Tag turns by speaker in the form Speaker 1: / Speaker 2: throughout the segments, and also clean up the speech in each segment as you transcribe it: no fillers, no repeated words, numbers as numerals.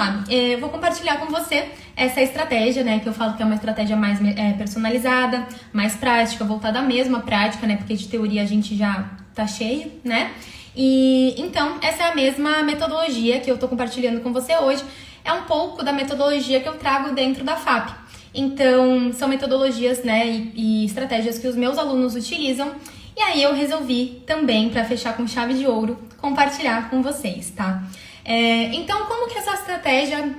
Speaker 1: lá, eu vou compartilhar com você essa estratégia, né, que eu falo que é uma estratégia mais personalizada, mais prática, voltada à mesma prática, né, porque de teoria a gente já tá cheio, né? E então, essa é a mesma metodologia que eu tô compartilhando com você hoje, é um pouco da metodologia que eu trago dentro da FAP. Então, são metodologias, né, e estratégias que os meus alunos utilizam. E aí eu resolvi também, para fechar com chave de ouro, compartilhar com vocês, tá? Então, como que essa estratégia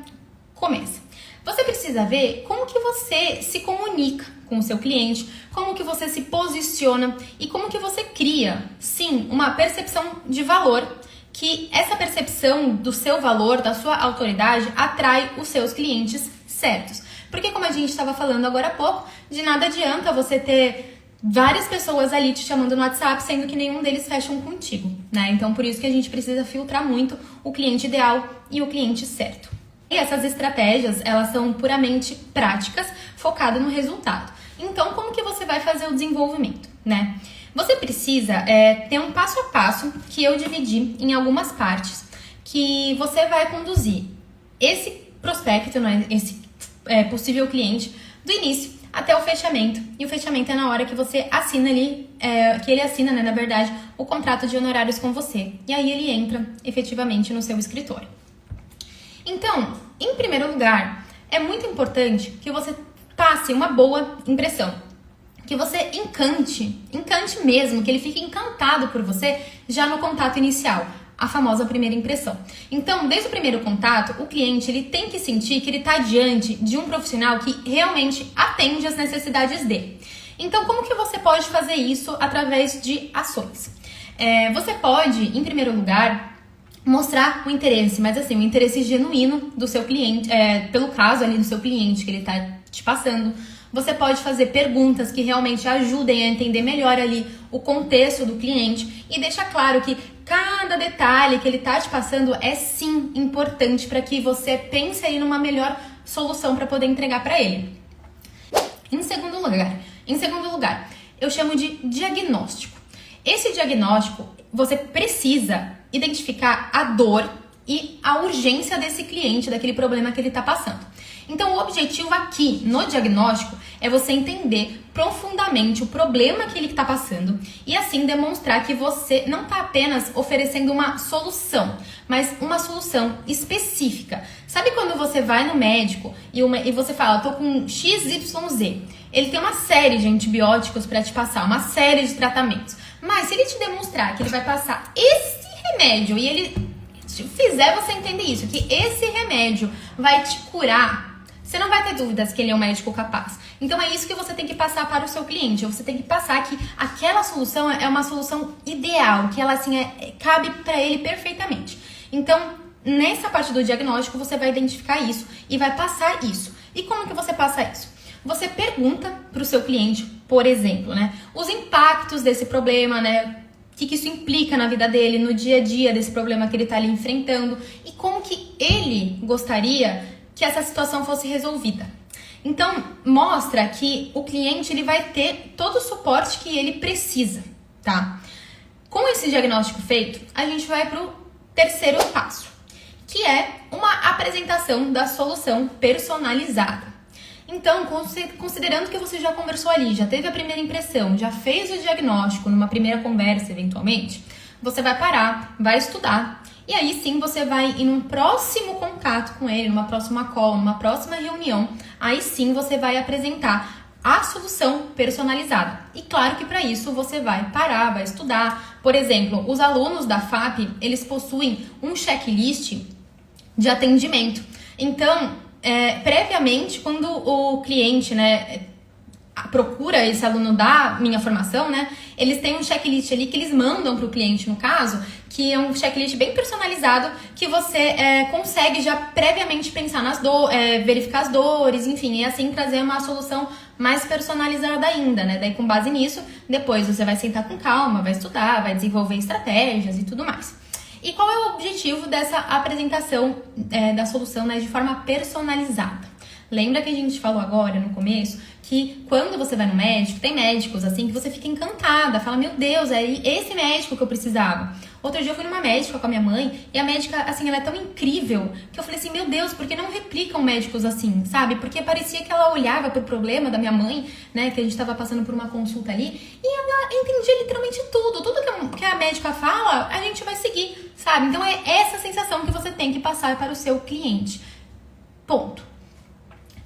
Speaker 1: começa? Você precisa ver como que você se comunica com o seu cliente, como que você se posiciona e como que você cria, sim, uma percepção de valor, que essa percepção do seu valor, da sua autoridade, atrai os seus clientes certos. Porque como a gente estava falando agora há pouco, de nada adianta você ter várias pessoas ali te chamando no WhatsApp, sendo que nenhum deles fecham contigo, né? Então, por isso que a gente precisa filtrar muito o cliente ideal e o cliente certo. E essas estratégias, elas são puramente práticas, focadas no resultado. Então, como que você vai fazer o desenvolvimento, né? Você precisa ter um passo a passo que eu dividi em algumas partes, que você vai conduzir esse prospecto, né, esse possível cliente, do início até o fechamento. E o fechamento é na hora que você assina ali, que ele assina, né, na verdade, o contrato de honorários com você. E aí ele entra efetivamente no seu escritório. Então, em primeiro lugar, é muito importante que você passe uma boa impressão. Que você encante mesmo, que ele fique encantado por você já no contato inicial. A famosa primeira impressão. Então, desde o primeiro contato, o cliente ele tem que sentir que ele está diante de um profissional que realmente atende às necessidades dele. Então, como que você pode fazer isso através de ações? Você pode, em primeiro lugar, mostrar o interesse, mas assim, o interesse genuíno do seu cliente, pelo caso ali do seu cliente que ele está te passando. Você pode fazer perguntas que realmente ajudem a entender melhor ali o contexto do cliente e deixar claro que cada detalhe que ele tá te passando é sim importante para que você pense aí numa melhor solução para poder entregar para ele. Em segundo lugar, eu chamo de diagnóstico. Esse diagnóstico, você precisa identificar a dor e a urgência desse cliente, daquele problema que ele tá passando. Então, o objetivo aqui no diagnóstico é você entender profundamente o problema que ele está passando e assim demonstrar que você não está apenas oferecendo uma solução, mas uma solução específica. Sabe quando você vai no médico e você fala, tô com XYZ, ele tem uma série de antibióticos para te passar, uma série de tratamentos, mas se ele te demonstrar que ele vai passar esse remédio e ele fizer você entender isso, que esse remédio vai te curar, você não vai ter dúvidas que ele é um médico capaz. Então é isso que você tem que passar para o seu cliente. Você tem que passar que aquela solução é uma solução ideal, que ela assim cabe para ele perfeitamente. Então, nessa parte do diagnóstico, você vai identificar isso e vai passar isso. E como que você passa isso? Você pergunta para o seu cliente, por exemplo, né, os impactos desse problema, né? O que isso implica na vida dele, no dia a dia desse problema que ele está ali enfrentando e como que ele gostaria que essa situação fosse resolvida. Então, mostra que o cliente ele vai ter todo o suporte que ele precisa, tá? Com esse diagnóstico feito, a gente vai para o terceiro passo, que é uma apresentação da solução personalizada. Então, considerando que você já conversou ali, já teve a primeira impressão, já fez o diagnóstico numa primeira conversa, eventualmente, você vai parar, vai estudar. E aí sim você vai ir num próximo contato com ele, numa próxima call, numa próxima reunião. Aí sim você vai apresentar a solução personalizada. E claro que para isso você vai parar, vai estudar. Por exemplo, os alunos da FAP, eles possuem um checklist de atendimento. Então, previamente, quando o cliente, né, procura esse aluno da minha formação, né, eles têm um checklist ali que eles mandam para o cliente, no caso, que é um checklist bem personalizado que você consegue já previamente pensar nas verificar as dores, enfim, e assim trazer uma solução mais personalizada ainda, né? Daí com base nisso, depois você vai sentar com calma, vai estudar, vai desenvolver estratégias e tudo mais. E qual é o objetivo dessa apresentação da solução, né, de forma personalizada? Lembra que a gente falou agora no começo que quando você vai no médico, tem médicos assim que você fica encantada, fala, meu Deus, é esse médico que eu precisava. Outro dia eu fui numa médica com a minha mãe e a médica, assim, ela é tão incrível que eu falei assim, meu Deus, por que não replicam médicos assim, sabe? Porque parecia que ela olhava pro problema da minha mãe, né, que a gente tava passando por uma consulta ali, e ela entendia literalmente tudo que a médica fala, a gente vai seguir, sabe? Então é essa sensação que você tem que passar para o seu cliente. Ponto.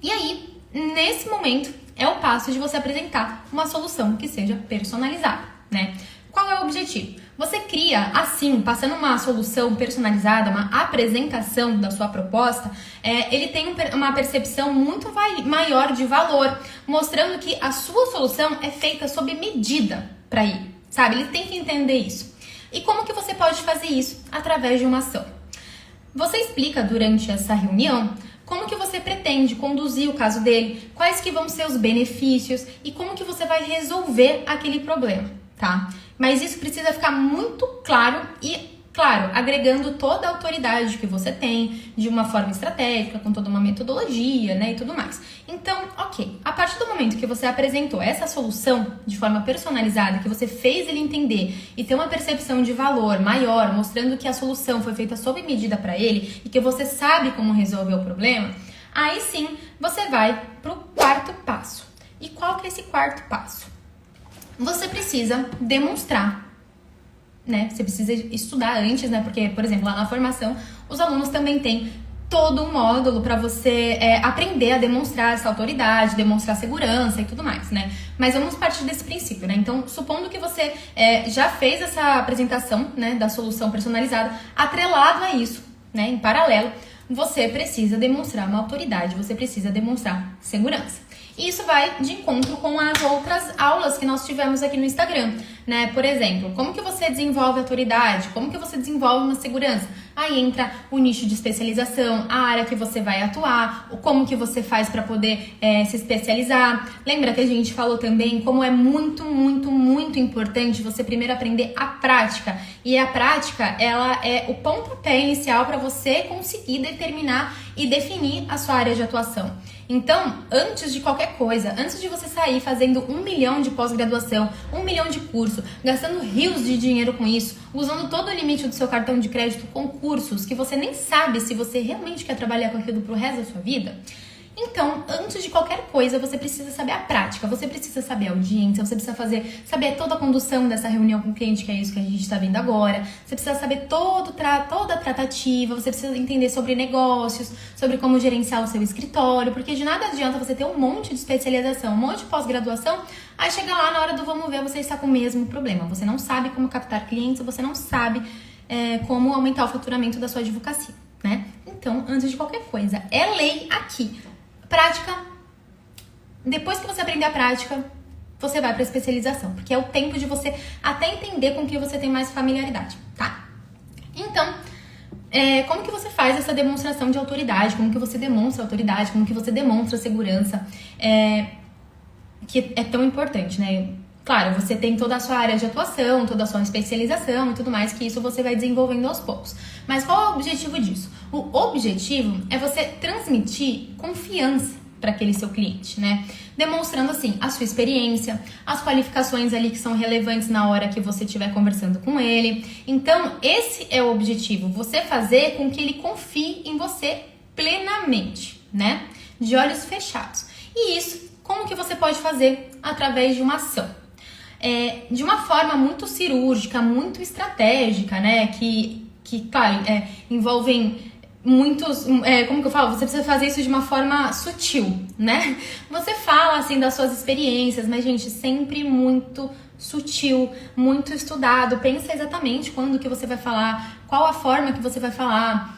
Speaker 1: E aí, nesse momento, é o passo de você apresentar uma solução que seja personalizada, né? Qual é o objetivo? Você cria, assim, passando uma solução personalizada, uma apresentação da sua proposta, ele tem uma percepção muito maior de valor, mostrando que a sua solução é feita sob medida para ele, sabe? Ele tem que entender isso. E como que você pode fazer isso? Através de uma ação. Você explica durante essa reunião como que você pretende conduzir o caso dele, quais que vão ser os benefícios e como que você vai resolver aquele problema, tá? Mas isso precisa ficar muito claro e, claro, agregando toda a autoridade que você tem de uma forma estratégica, com toda uma metodologia, né, e tudo mais. Então, ok, a partir do momento que você apresentou essa solução de forma personalizada, que você fez ele entender e ter uma percepção de valor maior, mostrando que a solução foi feita sob medida para ele e que você sabe como resolver o problema, aí sim você vai pro quarto passo. E qual que é esse quarto passo? Você precisa demonstrar, né? Você precisa estudar antes, né? Porque, por exemplo, lá na formação, os alunos também têm todo um módulo para você aprender a demonstrar essa autoridade, demonstrar segurança e tudo mais, né? Mas vamos partir desse princípio, né? Então, supondo que você já fez essa apresentação, né, da solução personalizada, atrelado a isso, né, em paralelo, você precisa demonstrar uma autoridade, você precisa demonstrar segurança. E isso vai de encontro com as outras aulas que nós tivemos aqui no Instagram, né? Por exemplo, como que você desenvolve autoridade? Como que você desenvolve uma segurança? Aí entra o nicho de especialização, a área que você vai atuar, como que você faz para poder se especializar. Lembra que a gente falou também como é muito, muito, muito importante você primeiro aprender a prática. E a prática, ela é o pontapé inicial para você conseguir determinar e definir a sua área de atuação. Então, antes de qualquer coisa, antes de você sair fazendo 1 milhão de pós-graduação, 1 milhão de curso, gastando rios de dinheiro com isso, usando todo o limite do seu cartão de crédito com cursos que você nem sabe se você realmente quer trabalhar com aquilo pro resto da sua vida, então, antes de qualquer coisa, você precisa saber a prática, você precisa saber a audiência, você precisa saber toda a condução dessa reunião com o cliente, que é isso que a gente está vendo agora, você precisa saber toda a tratativa, você precisa entender sobre negócios, sobre como gerenciar o seu escritório, porque de nada adianta você ter um monte de especialização, um monte de pós-graduação, aí chega lá na hora do vamos ver, você está com o mesmo problema, você não sabe como captar clientes, você não sabe como aumentar o faturamento da sua advocacia, né? Então, antes de qualquer coisa, é lei aqui. Prática, depois que você aprender a prática, você vai para a especialização, porque é o tempo de você até entender com que você tem mais familiaridade, tá? Então, como que você faz essa demonstração de autoridade, como que você demonstra autoridade, como que você demonstra segurança, que é tão importante, né? Claro, você tem toda a sua área de atuação, toda a sua especialização e tudo mais, que isso você vai desenvolvendo aos poucos. Mas qual é o objetivo disso? O objetivo é você transmitir confiança para aquele seu cliente, né? Demonstrando, assim, a sua experiência, as qualificações ali que são relevantes na hora que você estiver conversando com ele. Então, esse é o objetivo, você fazer com que ele confie em você plenamente, né? De olhos fechados. E isso, como que você pode fazer? Através de uma ação. De uma forma muito cirúrgica, muito estratégica, né? Que claro, envolvem muitos... como que eu falo? Você precisa fazer isso de uma forma sutil, né? Você fala, assim, das suas experiências, mas, gente, sempre muito sutil, muito estudado. Pensa exatamente quando que você vai falar, qual a forma que você vai falar,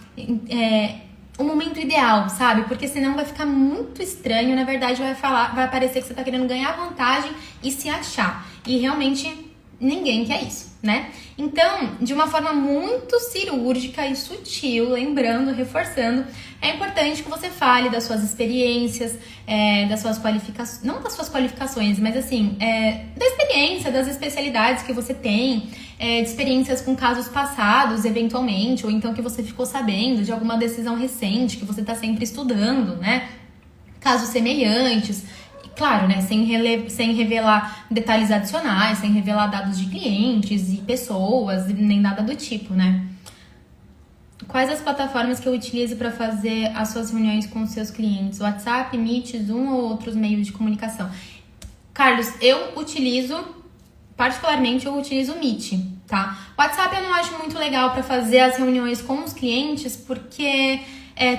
Speaker 1: o momento ideal, sabe? Porque senão vai ficar muito estranho, na verdade vai parecer que você tá querendo ganhar vantagem e se achar. E realmente ninguém quer isso, né? Então, de uma forma muito cirúrgica e sutil, lembrando, reforçando, é importante que você fale das suas experiências, das suas qualificações, não das suas qualificações, mas assim, da experiência, das especialidades que você tem, de experiências com casos passados, eventualmente, ou então que você ficou sabendo de alguma decisão recente que você está sempre estudando, né? Casos semelhantes. claro, né, sem revelar detalhes adicionais, sem revelar dados de clientes e pessoas, nem nada do tipo, né? Quais as plataformas que eu utilizo para fazer as suas reuniões com os seus clientes? WhatsApp, Meet, Zoom ou outros meios de comunicação? Carlos, particularmente, eu utilizo o Meet, tá? WhatsApp eu não acho muito legal para fazer as reuniões com os clientes, porque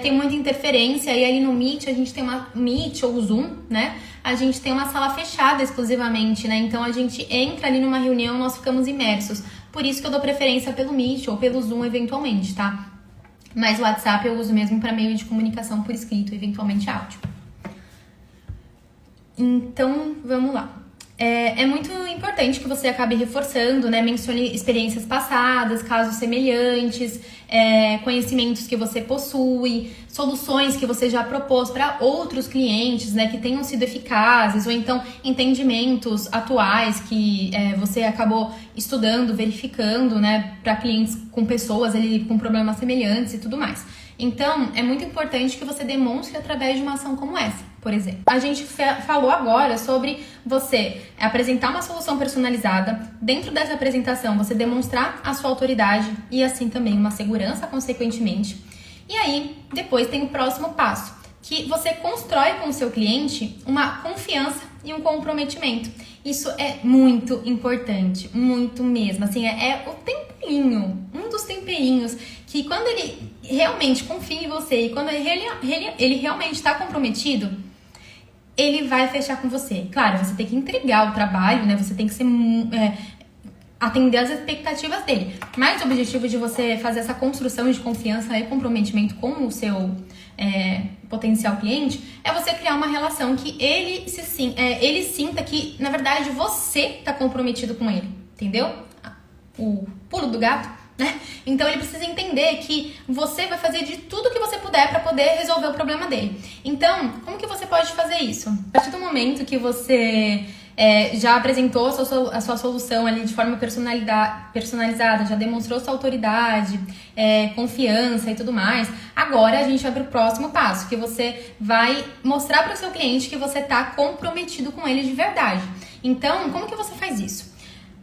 Speaker 1: tem muita interferência, e ali no Meet, a gente tem uma Meet ou Zoom, né? A gente tem uma sala fechada exclusivamente, né? Então, a gente entra ali numa reunião, nós ficamos imersos. Por isso que eu dou preferência pelo Meet ou pelo Zoom, eventualmente, tá? Mas o WhatsApp eu uso mesmo para meio de comunicação por escrito, eventualmente áudio. Então, vamos lá. É muito importante que você acabe reforçando, né? Mencione experiências passadas, casos semelhantes, conhecimentos que você possui, soluções que você já propôs para outros clientes, né? Que tenham sido eficazes, ou então entendimentos atuais que você acabou estudando, verificando, né? Para clientes com pessoas ali com problemas semelhantes e tudo mais. Então, é muito importante que você demonstre através de uma ação como essa, por exemplo. A gente falou agora sobre você apresentar uma solução personalizada. Dentro dessa apresentação, você demonstrar a sua autoridade e assim também uma segurança, consequentemente. E aí, depois tem o próximo passo, que você constrói com o seu cliente uma confiança e um comprometimento. Isso é muito importante, muito mesmo. Assim, o temperinho, um dos temperinhos que quando ele realmente confia em você e quando ele realmente está comprometido, ele vai fechar com você. Claro, você tem que entregar o trabalho, né? Você tem que atender às expectativas dele. Mas o objetivo de você fazer essa construção de confiança e comprometimento com o seu potencial cliente é você criar uma relação que ele sinta que, na verdade, você está comprometido com ele. Entendeu? O pulo do gato, né? Então ele precisa entender que você vai fazer de tudo que você puder para poder resolver o problema dele. Então, como que você pode fazer isso? A partir do momento que você já apresentou a sua solução ali de forma personalizada, já demonstrou sua autoridade, confiança e tudo mais, agora a gente vai para o próximo passo, que você vai mostrar para o seu cliente que você está comprometido com ele de verdade. Então, como que você faz isso?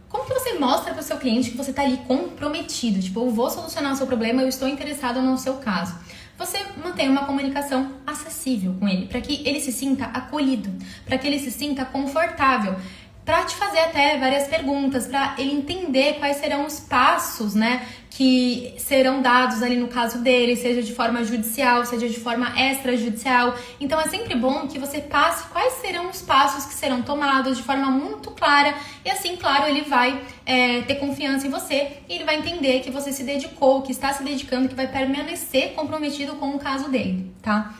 Speaker 1: Como que você mostra para o seu cliente que você está ali comprometido? Tipo, eu vou solucionar o seu problema, eu estou interessado no seu caso. Você mantém uma comunicação acessível com ele, para que ele se sinta acolhido, para que ele se sinta confortável, para te fazer até várias perguntas, para ele entender quais serão os passos, né, que serão dados ali no caso dele, seja de forma judicial, seja de forma extrajudicial. Então é sempre bom que você passe quais serão os passos que serão tomados de forma muito clara, e assim, claro, ele vai ter confiança em você e ele vai entender que você se dedicou, que está se dedicando, que vai permanecer comprometido com o caso dele, tá?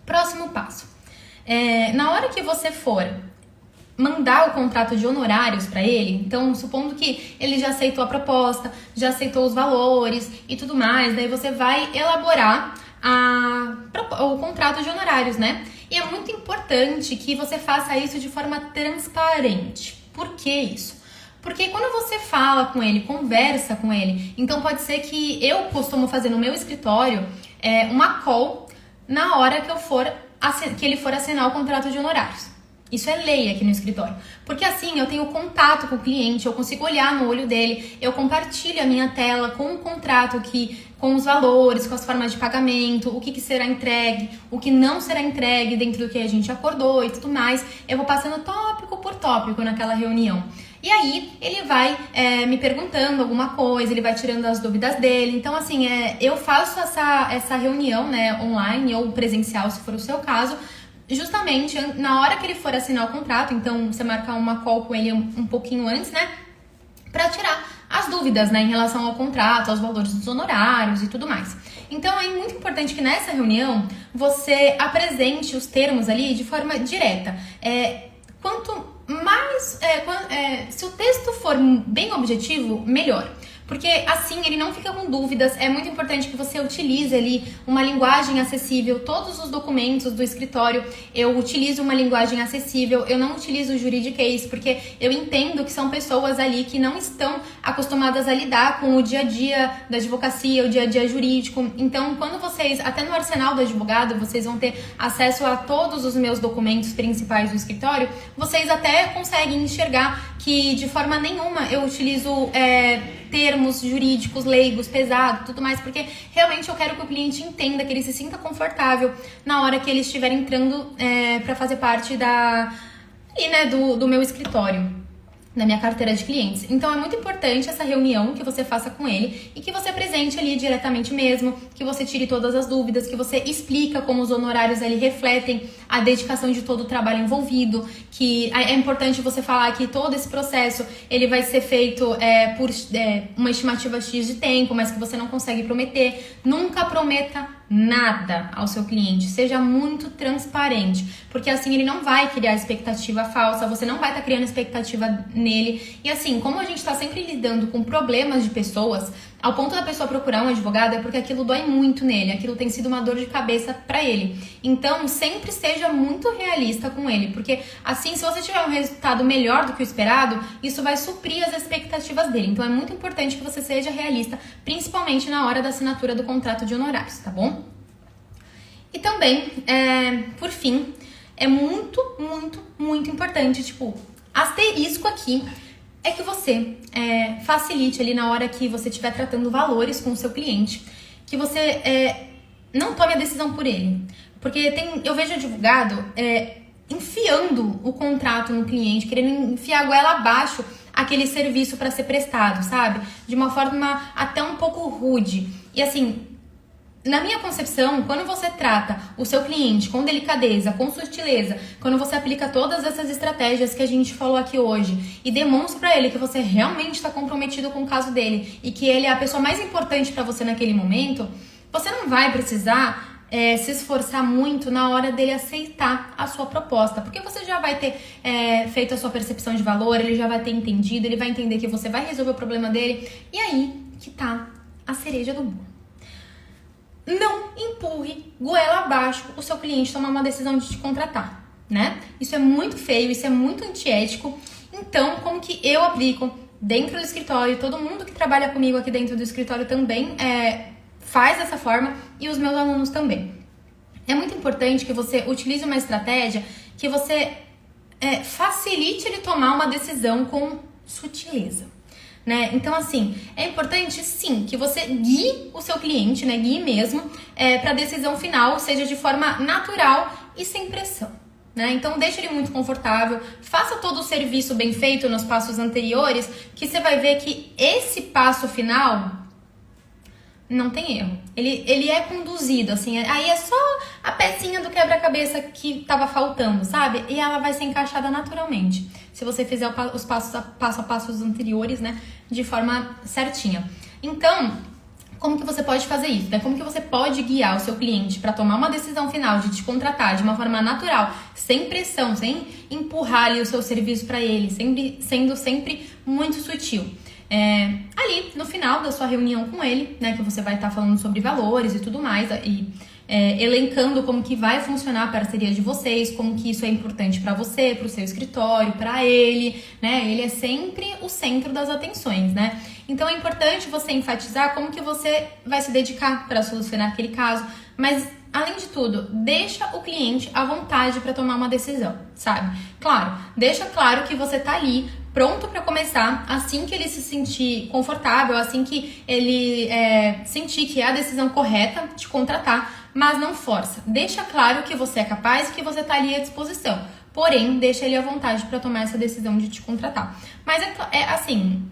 Speaker 1: Próximo passo. Na hora que você for mandar o contrato de honorários para ele, então supondo que ele já aceitou a proposta, já aceitou os valores e tudo mais, daí você vai elaborar o contrato de honorários, né? E é muito importante que você faça isso de forma transparente. Por que isso? Porque quando você fala com ele, conversa com ele, então pode ser que eu costumo fazer no meu escritório uma call na hora que ele for assinar o contrato de honorários. Isso é lei aqui no escritório. Porque assim eu tenho contato com o cliente, eu consigo olhar no olho dele, eu compartilho a minha tela com o contrato com os valores, com as formas de pagamento, o que será entregue, o que não será entregue dentro do que a gente acordou e tudo mais. Eu vou passando tópico por tópico naquela reunião. E aí ele vai me perguntando alguma coisa, ele vai tirando as dúvidas dele. Então assim, eu faço essa reunião, né, online ou presencial, se for o seu caso, justamente na hora que ele for assinar o contrato. Então você marcar uma call com ele um pouquinho antes, né, para tirar as dúvidas, né, em relação ao contrato, aos valores dos honorários e tudo mais. Então é muito importante que nessa reunião você apresente os termos ali de forma direta. Quanto mais, se o texto for bem objetivo, melhor. porque assim ele não fica com dúvidas. É muito importante que você utilize ali uma linguagem acessível. Todos os documentos do escritório eu utilizo uma linguagem acessível, eu não utilizo o juridiquês, porque eu entendo que são pessoas ali que não estão acostumadas a lidar com o dia a dia da advocacia, o dia a dia jurídico. Então, quando vocês, até no arsenal do advogado, vocês vão ter acesso a todos os meus documentos principais do escritório, vocês até conseguem enxergar que de forma nenhuma eu utilizo termos jurídicos, leigos, pesado, tudo mais, porque realmente eu quero que o cliente entenda, que ele se sinta confortável na hora que ele estiver entrando para fazer parte do meu escritório, na minha carteira de clientes. Então é muito importante essa reunião que você faça com ele e que você apresente ali diretamente mesmo, que você tire todas as dúvidas, que você explica como os honorários ali refletem a dedicação de todo o trabalho envolvido, que é importante você falar que todo esse processo ele vai ser feito por uma estimativa X de tempo, mas que você não consegue prometer. Nunca prometa nada ao seu cliente, seja muito transparente, porque assim ele não vai criar expectativa falsa, você não vai estar criando expectativa nele. E assim, como a gente está sempre lidando com problemas de pessoas, ao ponto da pessoa procurar um advogado, é porque aquilo dói muito nele, aquilo tem sido uma dor de cabeça para ele. Então, sempre seja muito realista com ele, porque assim, se você tiver um resultado melhor do que o esperado, isso vai suprir as expectativas dele. Então, é muito importante que você seja realista, principalmente na hora da assinatura do contrato de honorários, tá bom? E também, por fim, é muito, muito, muito importante, asterisco aqui, é que você facilite ali na hora que você estiver tratando valores com o seu cliente, que você não tome a decisão por ele. Porque eu vejo advogado enfiando o contrato no cliente, querendo enfiar a goela abaixo aquele serviço para ser prestado, sabe? De uma forma até um pouco rude. E assim, na minha concepção, quando você trata o seu cliente com delicadeza, com sutileza, quando você aplica todas essas estratégias que a gente falou aqui hoje e demonstra pra ele que você realmente está comprometido com o caso dele e que ele é a pessoa mais importante pra você naquele momento, você não vai precisar se esforçar muito na hora dele aceitar a sua proposta, porque você já vai ter feito a sua percepção de valor, ele já vai ter entendido, ele vai entender que você vai resolver o problema dele, e aí que tá a cereja do bolo. Não empurre goela abaixo o seu cliente tomar uma decisão de te contratar, né? Isso é muito feio, isso é muito antiético. Então, como que eu aplico dentro do escritório, todo mundo que trabalha comigo aqui dentro do escritório também faz dessa forma e os meus alunos também. É muito importante que você utilize uma estratégia que você facilite ele tomar uma decisão com sutileza. Né? Então, assim, é importante, sim, que você guie o seu cliente, né? Guie mesmo, para a decisão final, seja de forma natural e sem pressão, né? Então, deixe ele muito confortável, faça todo o serviço bem feito nos passos anteriores, que você vai ver que esse passo final não tem erro. Ele é conduzido, assim, aí é só a pecinha do quebra-cabeça que tava faltando, sabe? E ela vai ser encaixada naturalmente, se você fizer os passo a passo anteriores, né, de forma certinha. Então, como que você pode fazer isso, né? Como que você pode guiar o seu cliente para tomar uma decisão final de te contratar de uma forma natural, sem pressão, sem empurrar ali o seu serviço para ele, sendo sempre muito sutil. Ali no final da sua reunião com ele, né, que você vai estar falando sobre valores e tudo mais, e elencando como que vai funcionar a parceria de vocês, como que isso é importante para você, para o seu escritório, para ele, né? Ele é sempre o centro das atenções, né? Então é importante você enfatizar como que você vai se dedicar para solucionar aquele caso, mas além de tudo, deixa o cliente à vontade para tomar uma decisão, sabe? Claro, deixa claro que você tá ali pronto para começar assim que ele se sentir confortável, assim que ele sentir que é a decisão correta de contratar, mas não força. Deixa claro que você é capaz e que você tá ali à disposição. Porém, deixa ele à vontade para tomar essa decisão de te contratar. Mas assim,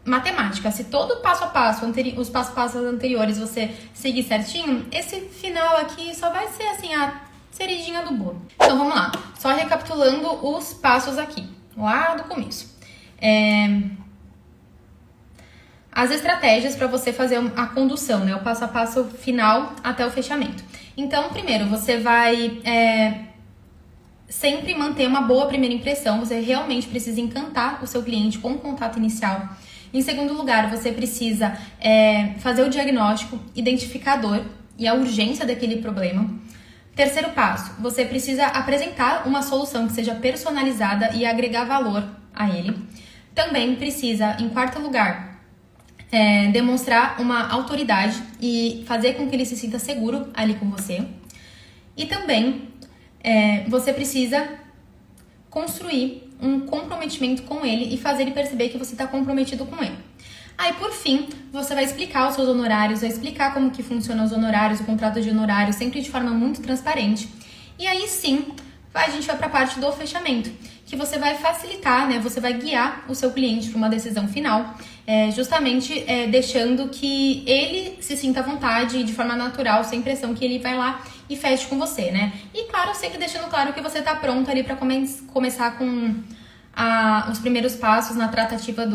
Speaker 1: matemática, se todo o passo a passo, os passos a passos anteriores você seguir certinho, esse final aqui só vai ser assim a cerejinha do bolo. Então vamos lá, só recapitulando os passos aqui, lá do começo. As estratégias para você fazer a condução, né? O passo a passo final até o fechamento. Então, primeiro, você vai sempre manter uma boa primeira impressão. Você realmente precisa encantar o seu cliente com o contato inicial. Em segundo lugar, você precisa fazer o diagnóstico, identificar a dor e a urgência daquele problema. Terceiro passo, você precisa apresentar uma solução que seja personalizada e agregar valor a ele. Também precisa, em quarto lugar, demonstrar uma autoridade e fazer com que ele se sinta seguro ali com você. E também você precisa construir um comprometimento com ele e fazer ele perceber que você está comprometido com ele. Aí, por fim, você vai explicar os seus honorários, vai explicar como que funcionam os honorários, o contrato de honorários, sempre de forma muito transparente. E aí sim, a gente vai para a parte do fechamento, que você vai facilitar, né? Você vai guiar o seu cliente para uma decisão final, justamente deixando que ele se sinta à vontade e de forma natural, sem pressão, que ele vai lá e feche com você, né? E claro, sempre deixando claro que você está pronto ali para começar com os primeiros passos na tratativa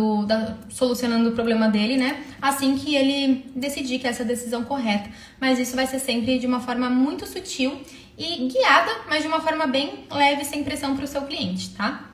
Speaker 1: solucionando o problema dele, né? Assim que ele decidir que essa é a decisão correta. Mas isso vai ser sempre de uma forma muito sutil e guiada, mas de uma forma bem leve, sem pressão para o seu cliente, tá?